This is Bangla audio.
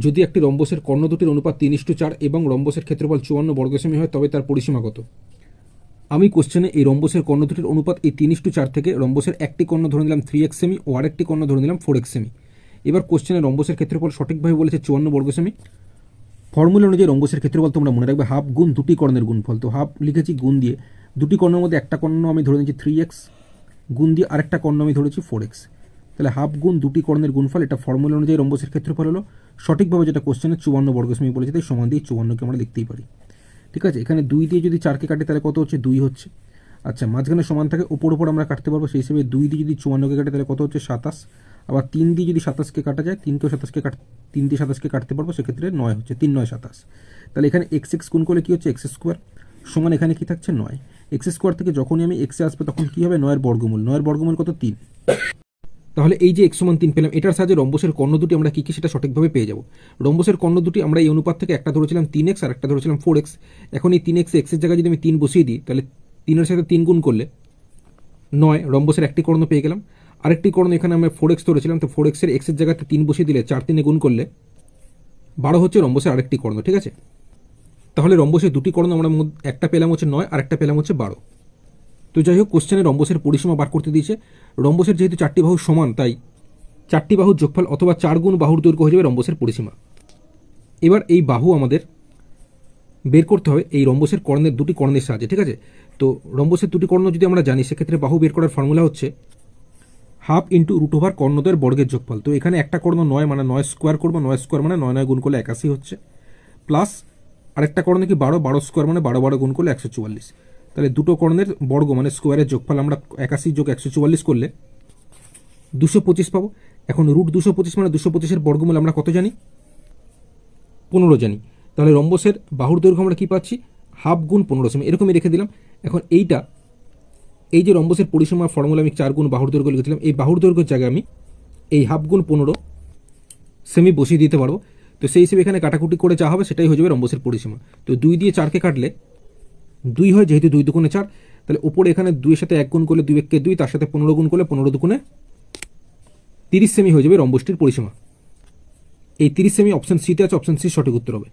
যদি একটি রম্বসের কর্ণ দুটির অনুপাত 3:4 এবং রম্বসের ক্ষেত্রফল 54 বর্গ সেমি হয় তবে তার পরিসীমা কত? আমি কোশ্চেনে এই রম্বসের কর্ণ দুটির অনুপাত এই 3:4 থেকে রম্বসের একটি কর্ণ ধরে নিলাম 3x সেমি ও আরেকটি কর্ণ ধরে নিলাম 4x সেমি। এবার কোশ্চেনে রম্বসের ক্ষেত্রফল সঠিকভাবে বলেছে 54 বর্গ সেমি। ফর্মুলা অনুযায়ী রম্বসের ক্ষেত্রফল তোমরা মনে রাখবে হাফ গুণ দুটি কর্ণের গুণফল। তো হাফ লিখেছি গুণ দিয়ে, দুটি কর্ণের মধ্যে একটা কর্ণ আমি ধরে নিচ্ছি 3x, গুণ দিয়ে আরেকটা কর্ণ আমি ধরেছি 4x। তাহলে হাফ গুণ দুটি কর্ণের গুণফল, এটা ফর্মুলা অনুযায়ী রম্বসের ক্ষেত্রফল হলো। সঠিকভাবে যেটা কোশ্চেনে 54 বর্গ সেমি বলেছে, তাই সমান দিয়ে 54কে আমরা লিখতেই পারি। ঠিক আছে, এখানে 2 দিয়ে যদি 4কে কাটে তাহলে কত হচ্ছে? 2 হচ্ছে। আচ্ছা, মাঝখানে সমান থাকে, ওপর আমরা কাটতে পারবো, সেই হিসেবে 2 দিয়ে যদি 54কে কাটে তাহলে কত হচ্ছে? 27। আবার 3 দিয়ে যদি 27কে কাটা যায়, 3 দিয়ে 27কে কাটতে পারবো, সেক্ষেত্রে 9 হচ্ছে। 3 9 27। তাহলে এখানে x গুণ করলে কী হচ্ছে? x স্কোয়ার সমান এখানে কি থাকছে? 9। x স্কোয়ার থেকে যখনই আমি x আসবে তখন কী হবে? 9 এর বর্গমূল। 9 এর বর্গমূল কত? 3। তাহলে এই যে x সমান 3 পেলাম, এটার সাহায্যে রম্বসের কর্ণ দুটি আমরা কী সেটা সঠিকভাবে পেয়ে যাব। রম্বসের কর্ণ দুটি আমরা এই অনুপাত থেকে একটা ধরেছিলাম 3x আর একটা ধরেছিলাম 4x। এখন এই 3x এর জায়গায় যদি আমি 3 বসিয়ে দিই, তাহলে 3 এর সাথে 3 গুণ করলে 9, রম্বসের একটি কর্ণ পেয়ে গেলাম। আরেকটি কর্ণ এখানে আমরা 4x ধরেছিলাম, তো 4x এর এর জায়গাতে 3 বসিয়ে দিলে 4 3 গুণ করলে 12 হচ্ছে রম্বসের আরেকটি কর্ণ। ঠিক আছে, তাহলে রম্বসের দুটি কর্ণ আমরা একটা পেলাম হচ্ছে 9 আর একটা পেলাম হচ্ছে 12। তো যাই হোক, কোশ্চেনে রম্বসের পরিসীমা বার করতে দিয়েছে। রম্বসের যেহেতু 4টি বাহু সমান, তাই 4টি বাহুর যোগফল অথবা 4 গুণ বাহুর দৈর্ঘ্য হয়ে যাবে রম্বসের পরিসীমা। এবার এই বাহু আমাদের বের করতে হবে এই রম্বসের কর্ণের দুটি কর্ণের সাহায্যে। ঠিক আছে, তো রম্বসের দুটি কর্ণ যদি আমরা জানি, সেক্ষেত্রে বাহু বের করার ফর্মুলা হচ্ছে হাফ ইন্টু √ওভার কর্ণদ্বয়ের বর্গের যোগফল। তো এখানে একটা কর্ণ 9 মানে 9 স্কোয়ার করবো, 9 স্কোয়ার মানে 9 9 গুণ করলে 81 হচ্ছে, প্লাস আরেকটা কর্ণ কি 12, 12 স্কোয়ার মানে 12 12 গুণ করলে 144। তাহলে দুটো কর্ণের বর্গ মানে স্কোয়ারের যোগফল আমরা 81 যোগ 144 করলে 225 পাবো। এখন √225 মানে 225-এর বর্গমূল আমরা কত জানি? 15 জানি। তাহলে রম্বসের বাহুর দৈর্ঘ্য আমরা কি পাচ্ছি? হাফ গুণ 15 সেমি, এরকমই রেখে দিলাম। এখন এই যে রম্বসের পরিসীমা ফর্মুলা আমি 4 গুণ বাহুর দৈর্ঘ্য লিখেছিলাম, এই বাহুর দৈর্ঘ্যের জায়গায় আমি এই হাফ গুণ 15 সেমি বসিয়ে দিতে পারবো। তো সেই হিসেবে এখানে কাটাকুটি করে যা হবে সেটাই হয়ে যাবে রম্বসের পরিসীমা। তো 2 দিয়ে 4কে কাটলে 2 হয়, যেহেতু 2 দুগুণে 4, তাহলে উপরে এখানে 2 এর সাথে 1 গুণ করলে 2 1কে 2, তার সাথে 15 গুণ করলে 15 দুগুণে 30 সেমি হয়ে যাবে রম্বসটির পরিসীমা। এই 30 সেমি অপশন সিতে আছে, অপশন সি সঠিক উত্তর হবে।